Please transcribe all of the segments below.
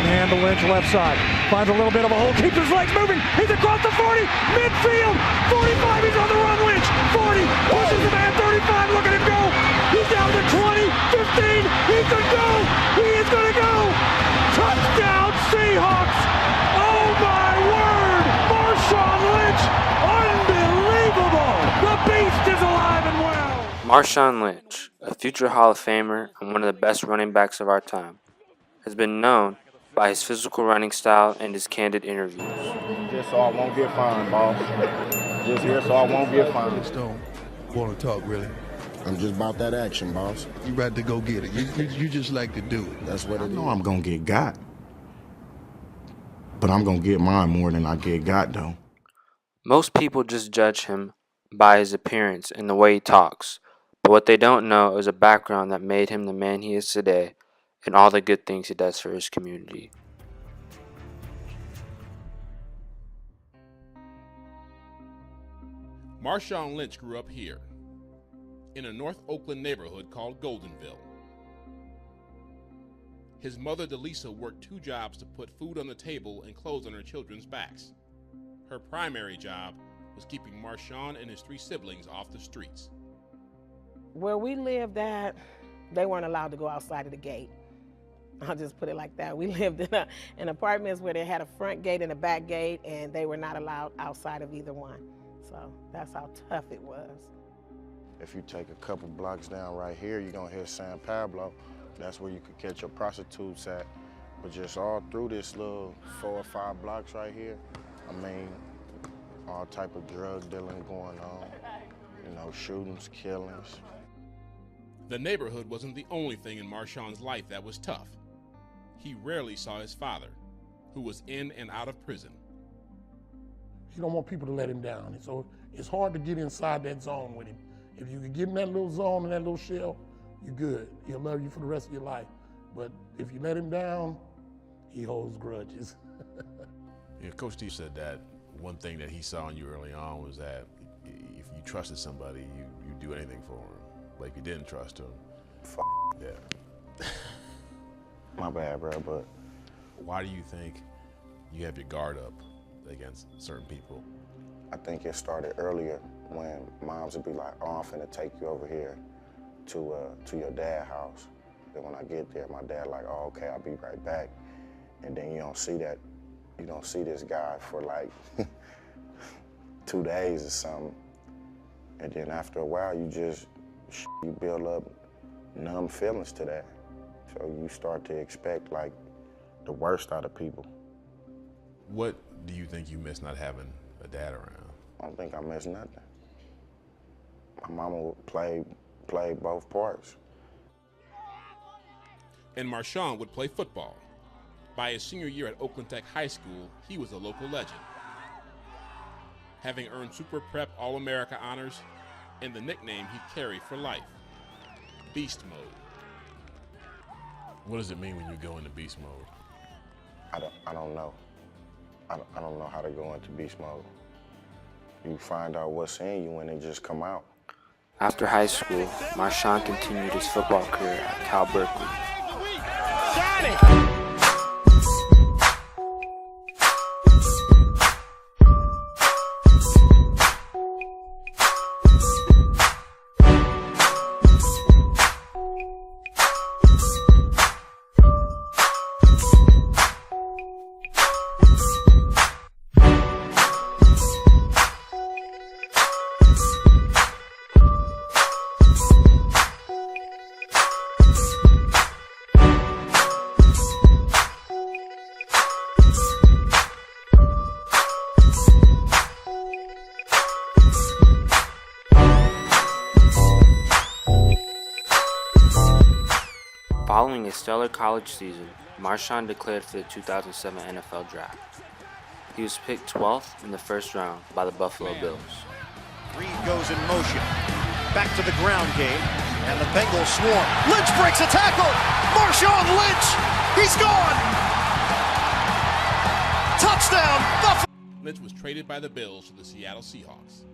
hand to Lynch, left side. Finds a little bit of a hole, keeps his legs moving. He's across the 40, midfield, 45, he's on the run, Lynch. 40, pushes the man, 35, look at him go. He's down to 20, 15, he could go. He is going to go. Touchdown, Seahawks. Oh my word, Marshawn Lynch, unbelievable. The beast is alive and well. Marshawn Lynch, a future Hall of Famer and one of the best running backs of our time, has been known by his physical running style and his candid interviews. Just so I won't get fined, boss. Just here so I won't get fined. Just don't want to talk, really. I'm just about that action, boss. You ready to go get it. You just like to do it. That's what I know. I'm going to get got. But I'm going to get mine more than I get got, though. Most people just judge him by his appearance and the way he talks, but what they don't know is a background that made him the man he is today and all the good things he does for his community. Marshawn Lynch grew up here, in a North Oakland neighborhood called Goldenville. His mother, Delisa, worked 2 jobs to put food on the table and clothes on her children's backs. Her primary job was keeping Marshawn and his 3 siblings off the streets. Where we lived at, they weren't allowed to go outside of the gate. I'll just put it like that. We lived in apartments where they had a front gate and a back gate, and they were not allowed outside of either one. So that's how tough it was. If you take a couple blocks down right here, you're going to hit San Pablo. That's where you could catch your prostitutes at. But just all through this little 4 or 5 blocks right here, I mean, all type of drug dealing going on, you know, shootings, killings. The neighborhood wasn't the only thing in Marshawn's life that was tough. He rarely saw his father, who was in and out of prison. He don't want people to let him down. And so it's hard to get inside that zone with him. If you can get in that little zone and that little shell, you're good. He'll love you for the rest of your life. But if you let him down, he holds grudges. Yeah, Coach Steve said that one thing that he saw in you early on was that if you trusted somebody, you do anything for him. But if you didn't trust him, yeah. My bad, bro, but why do you think you have your guard up against certain people? I think it started earlier when moms would be like, oh, I'm finna take you over here to your dad's house. Then when I get there, my dad like, oh, okay, I'll be right back. And then you don't see this guy for like 2 days or something. And then after a while, you build up numb feelings to that. So you start to expect like the worst out of people. What do you think you miss not having a dad around? I don't think I miss nothing. My mama would play both parts. And Marshawn would play football. By his senior year at Oakland Tech High School, he was a local legend, having earned Super Prep All-America honors and the nickname he carried for life, Beast Mode. What does it mean when you go into beast mode? I don't know. I don't know how to go into beast mode. You find out what's in you and it just come out. After high school, Marshawn continued his football career at Cal Berkeley. Got it! Following a stellar college season, Marshawn declared for the 2007 NFL Draft. He was picked 12th in the first round by the Buffalo Bills. Reed goes in motion, back to the ground game, and the Bengals swarm. Lynch breaks a tackle! Marshawn Lynch! He's gone! Touchdown! Buffalo! Lynch was traded by the Bills to the Seattle Seahawks.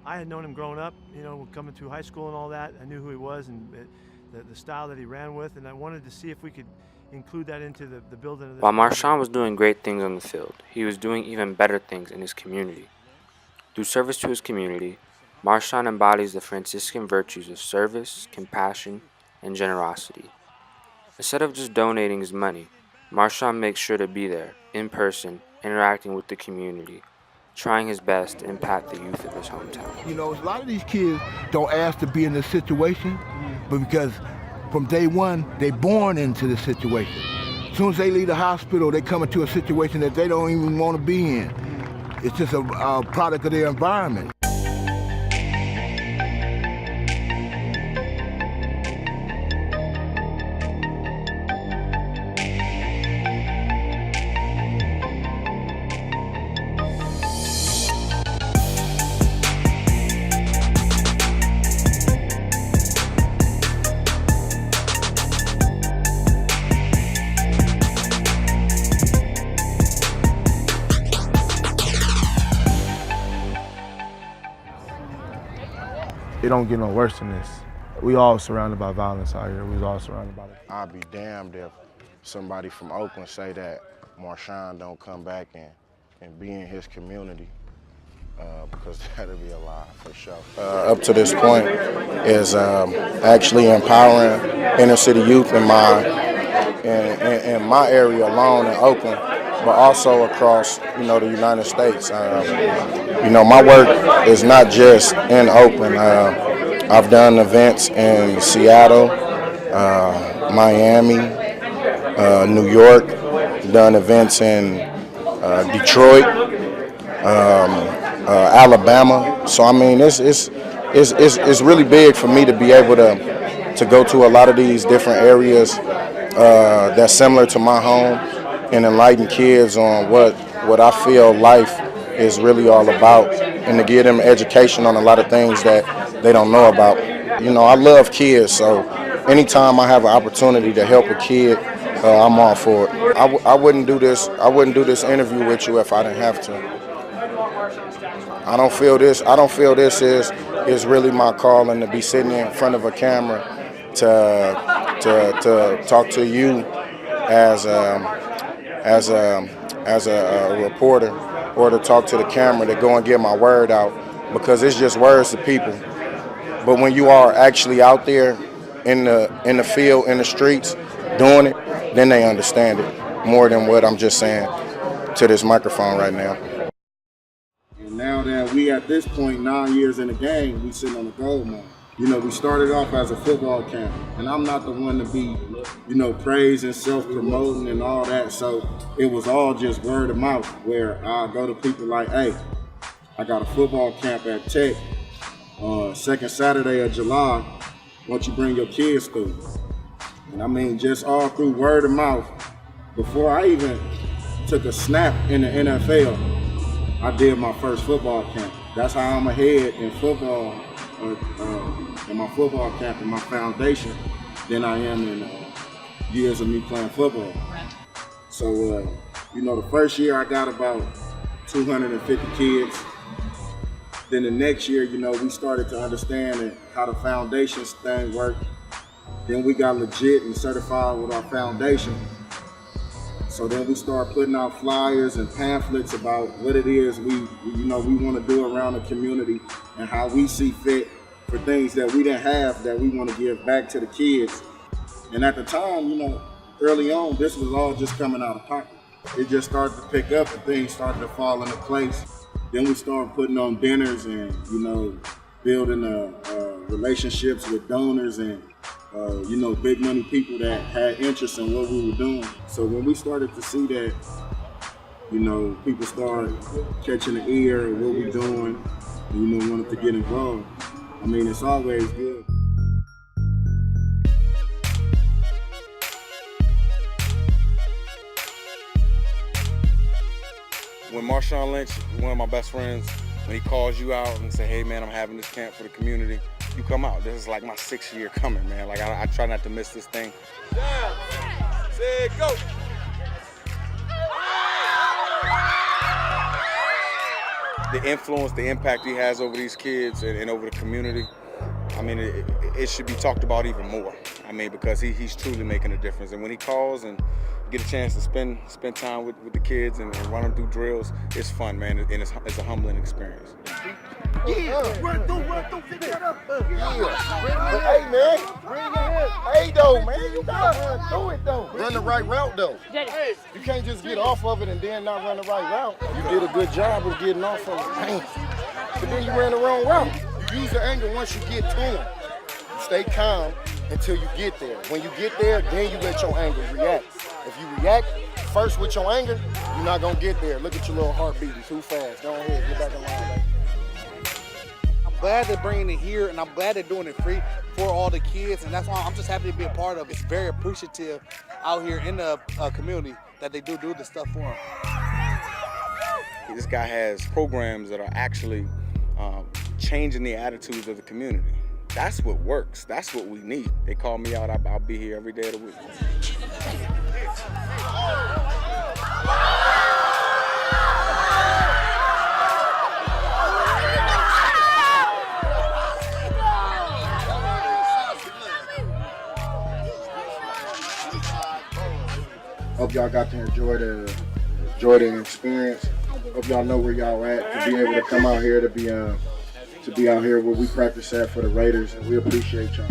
I had known him growing up, coming through high school and all that. I knew who he was and the style that he ran with, and I wanted to see if we could, include that into the building of this. While Marshawn was doing great things on the field, he was doing even better things in his community. Through service to his community, Marshawn embodies the Franciscan virtues of service, compassion, and generosity. Instead of just donating his money, Marshawn makes sure to be there, in person, interacting with the community, trying his best to impact the youth of his hometown. You know, a lot of these kids don't ask to be in this situation, but because from day one, they're born into the situation. As soon as they leave the hospital, they come into a situation that they don't even want to be in. It's just a product of their environment. It don't get no worse than this. We all surrounded by violence out here. We was all surrounded by it. I'd be damned if somebody from Oakland say that Marshawn don't come back and be in his community, because that'd be a lie for sure. Up to this point is actually empowering inner city youth in my area alone in Oakland, but also across, the United States. My work is not just in Oakland. I've done events in Seattle, Miami, New York, done events in Detroit, Alabama. So I mean, it's really big for me to be able to go to a lot of these different areas that's similar to my home and enlighten kids on what I feel life is really all about, and to give them education on a lot of things that they don't know about. I love kids, so anytime I have an opportunity to help a kid, I'm all for it. I wouldn't do this interview with you if I didn't have to. I don't feel this is really my calling, to be sitting in front of a camera to talk to you as a reporter, or to talk to the camera, to go and get my word out, because it's just words to people. But when you are actually out there in the field, in the streets, doing it, then they understand it more than what I'm just saying to this microphone right now. And now that we at this point, 9 years in the game, we sitting on the gold mine. We started off as a football camp, and I'm not the one to be, praising, self-promoting and all that. So it was all just word of mouth, where I go to people like, hey, I got a football camp at Tech, second Saturday of July, why don't you bring your kids through? And I mean, just all through word of mouth. Before I even took a snap in the NFL, I did my first football camp. That's how I'm ahead in football, in my football camp, in my foundation, than I am in years of me playing football. So, the first year I got about 250 kids. Then the next year, we started to understand how the foundations thing worked. Then we got legit and certified with our foundation. So then we started putting out flyers and pamphlets about what it is we want to do around the community, and how we see fit for things that we didn't have that we want to give back to the kids. And at the time, early on, this was all just coming out of pocket. It just started to pick up and things started to fall into place. Then we started putting on dinners and, building relationships with donors and, big money people that had interest in what we were doing. So when we started to see that, people started catching the ear of what we're doing and, wanted to get involved, I mean, it's always good. When Marshawn Lynch, one of my best friends, when he calls you out and say, hey man, I'm having this camp for the community, you come out. This is like my 6th year coming, man. Like I try not to miss this thing. Yeah. Say go. The influence, the impact he has over these kids and over the community, I mean, it should be talked about even more. I mean, because he's truly making a difference. And when he calls and get a chance to spend time with the kids and run them through drills, it's fun, man, and it's a humbling experience. Yeah, run through, pick that up. Yeah. But hey, man. Hey, though, man, you gotta run through it, though. Run the right route, though. You can't just get off of it and then not run the right route. You did a good job of getting off of it. Dang. But then you ran the wrong route. You use the anger once you get to him. You stay calm until you get there. When you get there, then you let your anger react. If you react first with your anger, you're not gonna get there. Look at your little heart beating too fast. Go ahead, get back in line, baby. I'm glad they're bringing it here, and I'm glad they're doing it free for all the kids, and that's why I'm just happy to be a part of it. It's very appreciative out here in the community that they do this stuff for them. This guy has programs that are actually changing the attitudes of the community. That's what works. That's what we need. They call me out, I'll be here every day of the week. Hope y'all got to enjoy the experience. Hope y'all know where y'all at to be able to come out here to be out here where we practice at for the Raiders, and we appreciate y'all.